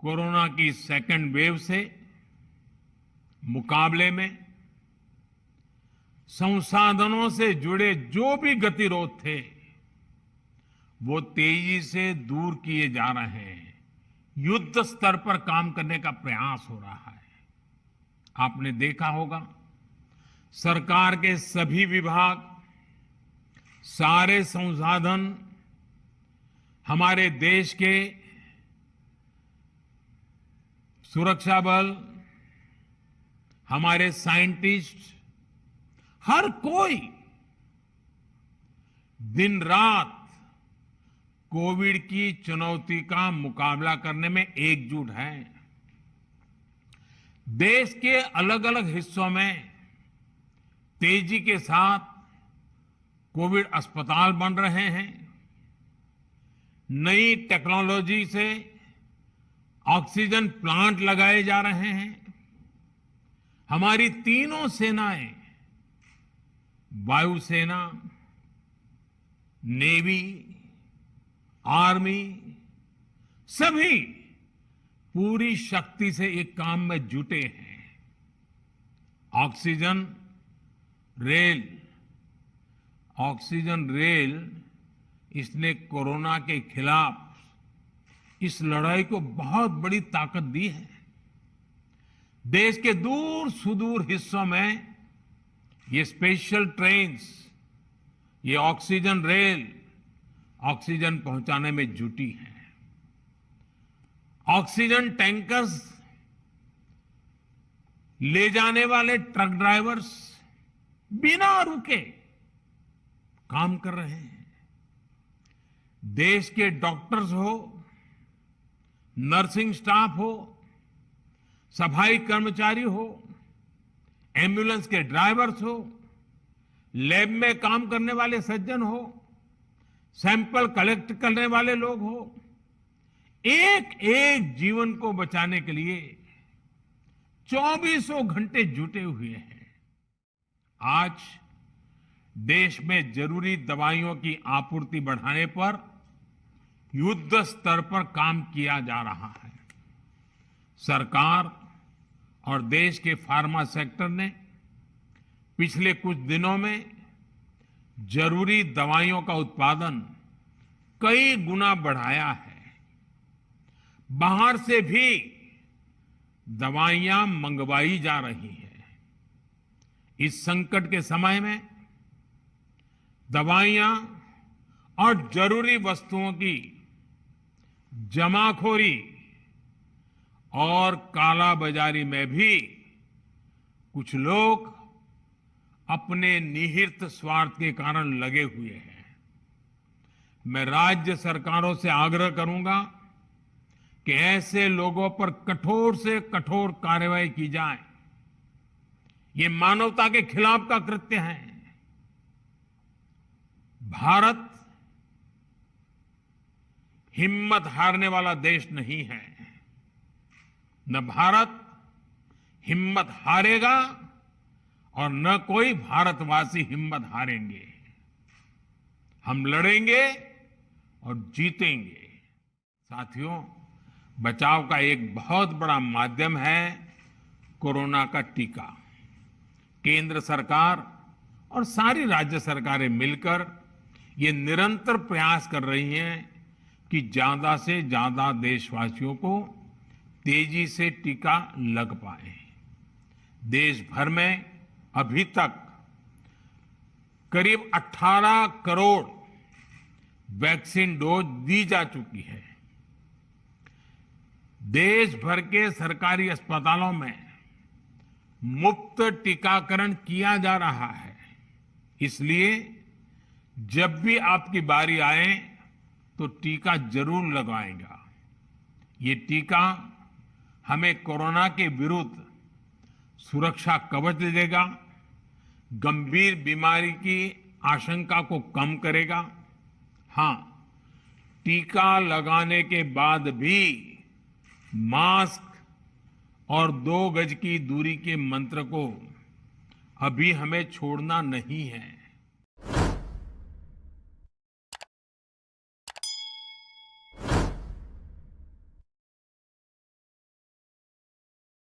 Corona की second wave से मुकाबले में संसाधनों से जुड़े जो भी गतिरोध थे वो तेजी से दूर किए जा रहे हैं। युद्ध स्तर पर काम करने का प्रयास हो रहा है। आपने देखा होगा सरकार के सभी विभाग, सारे संसाधन हमारे देश के सुरक्षा बल, हमारे साइंटिस्ट, हर कोई दिन रात कोविड की चुनौती का मुकाबला करने में एकजुट है। देश के अलग अलग हिस्सों में तेजी के साथ कोविड अस्पताल बन रहे हैं। नई टेक्नोलॉजी से ऑक्सीजन प्लांट लगाए जा रहे हैं। हमारी तीनों सेनाएं, वायुसेना, नेवी, आर्मी, सभी पूरी शक्ति से एक काम में जुटे हैं। ऑक्सीजन रेल इसने कोरोना के खिलाफ इस लड़ाई को बहुत बड़ी ताकत दी है। देश के दूर सुदूर हिस्सों में ये स्पेशल ट्रेन्स, ये ऑक्सीजन रेल ऑक्सीजन पहुंचाने में जुटी हैं। ऑक्सीजन टैंकर्स ले जाने वाले ट्रक ड्राइवर्स बिना रुके काम कर रहे हैं। देश के डॉक्टर्स हो, नर्सिंग स्टाफ हो, सफाई कर्मचारी हो, एम्बुलेंस के ड्राइवर्स हो, लैब में काम करने वाले सज्जन हो, सैंपल कलेक्ट करने वाले लोग हो, एक एक जीवन को बचाने के लिए 24 घंटे जुटे हुए हैं। आज देश में जरूरी दवाइयों की आपूर्ति बढ़ाने पर युद्ध स्तर पर काम किया जा रहा है। सरकार और देश के फार्मा सेक्टर ने पिछले कुछ दिनों में जरूरी दवाइयों का उत्पादन कई गुना बढ़ाया है। बाहर से भी दवाइयां मंगवाई जा रही हैं। इस संकट के समय में दवाइयां और जरूरी वस्तुओं की जमाखोरी और कालाबाजारी में भी कुछ लोग अपने निहित स्वार्थ के कारण लगे हुए हैं। मैं राज्य सरकारों से आग्रह करूंगा कि ऐसे लोगों पर कठोर से कठोर कार्रवाई की जाए। ये मानवता के खिलाफ का कृत्य है। भारत हिम्मत हारने वाला देश नहीं है। न भारत हिम्मत हारेगा और न कोई भारतवासी हिम्मत हारेंगे। हम लड़ेंगे और जीतेंगे। साथियों, बचाव का एक बहुत बड़ा माध्यम है कोरोना का टीका। केंद्र सरकार और सारी राज्य सरकारें मिलकर ये निरंतर प्रयास कर रही हैं कि ज्यादा से ज्यादा देशवासियों को तेजी से टीका लग पाए। देश भर में अभी तक करीब 18 करोड़ वैक्सीन डोज दी जा चुकी है। देश भर के सरकारी अस्पतालों में मुफ्त टीकाकरण किया जा रहा है। इसलिए जब भी आपकी बारी आए तो टीका जरूर लगवाएगा। ये टीका हमें कोरोना के विरुद्ध सुरक्षा कवच देगा, गंभीर बीमारी की आशंका को कम करेगा। हां, टीका लगाने के बाद भी मास्क और 2 गज की दूरी के मंत्र को अभी हमें छोड़ना नहीं है।